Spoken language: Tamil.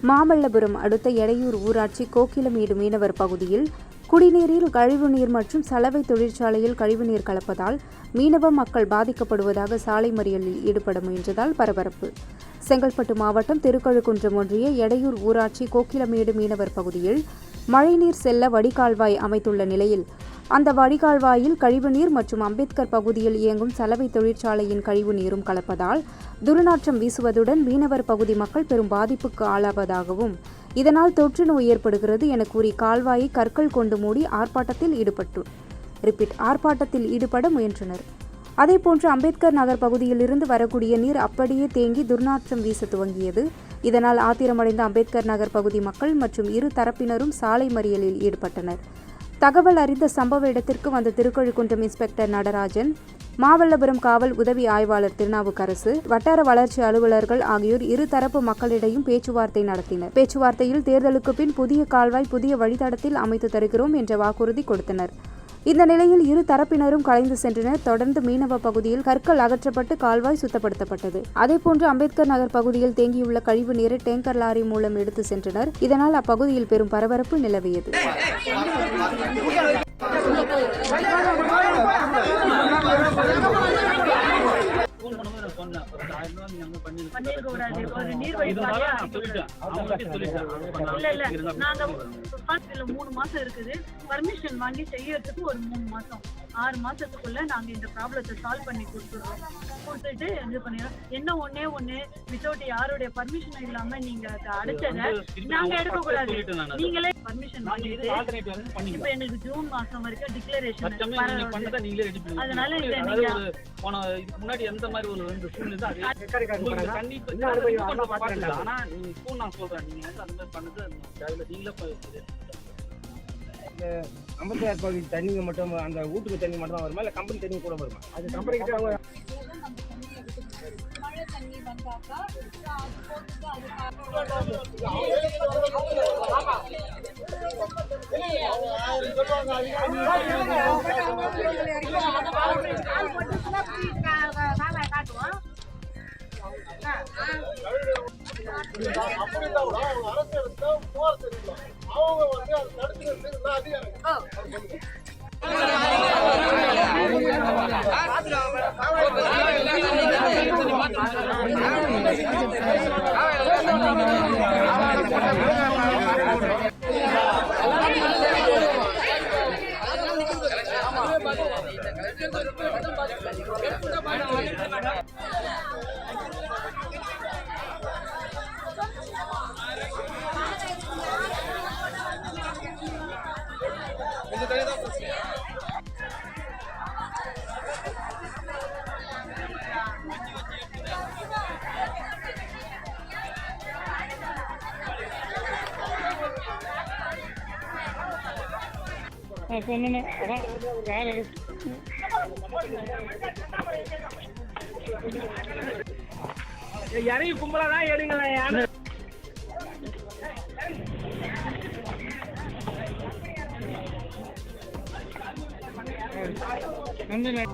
மாமல்லபுரம் அடுத்த எடையூர் ஊராட்சி கோக்கிலமேடு மீனவர் பகுதியில் குடிநீரில் கழிவுநீர் மற்றும் சலவை தொழிற்சாலையில் கழிவுநீர் கலப்பதால் மீனவ மக்கள் பாதிக்கப்படுவதாக சாலை மறியலில் ஈடுபட முயன்றதால் பரபரப்பு. செங்கல்பட்டு மாவட்டம் திருக்கழுக்குன்றம் ஒன்றிய எடையூர் ஊராட்சி கோக்கிலமேடு மீனவர் பகுதியில் மழைநீர் செல்ல வடிகால்வாய் அமைத்துள்ள நிலையில் அந்த வடிகால்வாயில் கழிவுநீர் மற்றும் அம்பேத்கர் பகுதியில் இயங்கும் சலவை தொழிற்சாலையின் கழிவுநீரும் கலப்பதால் துர்நாற்றம் வீசுவதுடன் மீனவர் பகுதி மக்கள் பெரும் பாதிப்புக்கு ஆளாவதாகவும் இதனால் தொற்று நோய் ஏற்படுகிறது என கூறி கால்வாயை கற்கள் கொண்டு மூடி ஆர்ப்பாட்டத்தில் ஈடுபட முயன்றனர். அதேபோன்று அம்பேத்கர் நகர் பகுதியில் இருந்து வரக்கூடிய நீர் அப்படியே தேங்கி துர்நாற்றம் வீச துவங்கியது. இதனால் ஆத்திரமடைந்த அம்பேத்கர் நகர் பகுதி மக்கள் மற்றும் இரு தரப்பினரும் சாலை மறியலில் ஈடுபட்டனர். தகவல் அறிந்த சம்பவ இடத்திற்கு வந்த திருக்கழுக்குன்றம் இன்ஸ்பெக்டர் நடராஜன், மாமல்லபுரம் காவல் உதவி ஆய்வாளர் திருநாவுக்கரசு, வட்டார வளர்ச்சி அலுவலர்கள் ஆகியோர் இரு தரப்பு மக்களிடையும் பேச்சுவார்த்தை நடத்தினர். பேச்சுவார்த்தையில் தேர்தலுக்கு பின் புதிய கால்வாய் புதிய வழித்தடத்தில் அமைத்து தருகிறோம் என்ற வாக்குறுதி கொடுத்தனர். இந்த நிலையில் இரு தரப்பினரும் கலைந்து சென்றனர். தொடர்ந்து மீனவ பகுதியில் கற்கள் அகற்றப்பட்டு கால்வாய் சுத்தப்படுத்தப்பட்டது. அதேபோன்று அம்பேத்கர் நகர் பகுதியில் தேங்கியுள்ள கழிவு நீரை டேங்கர் லாரி மூலம் எடுத்து சென்றனர். இதனால் அப்பகுதியில் பெரும் பரபரப்பு நிலவியது. பர்மிஷன் வாங்கி செய்யறதுக்கு ஒரு 3 மாசம் 6 மாசத்துக்குள்ள நாங்க இந்த ப்ராப்ளத்தை சால்வ் பண்ணி கொடுத்துட்டு இது பண்ணிடுறோம். என்ன ஒண்ணு வித்தவுட் யாருடைய பர்மிஷன் இல்லாம நீங்க அதை அடைச்சத நாங்க எடுக்க கூடாது. நீங்களே பர்மிஷன் வாங்கிட்டு இப்ப எனக்கு ஜூன் மாசம் வரைக்கும் டிக்ளரேஷன். அதனால முன்னாடி எந்த மாதிரி ஒரு அம்பேத்கர் பகுதி தண்ணிங்க மட்டும் அந்த வீட்டுக்கு தண்ணி மட்டும் தான் வருமா இல்லை கம்பெனி தண்ணி கூட வருமா? அது கம்பெனி கிட்ட அவங்க மழை தண்ணி வந்தாக்கா இறங்கி கும்பலாதான் எடுங்களேன். நன்றி.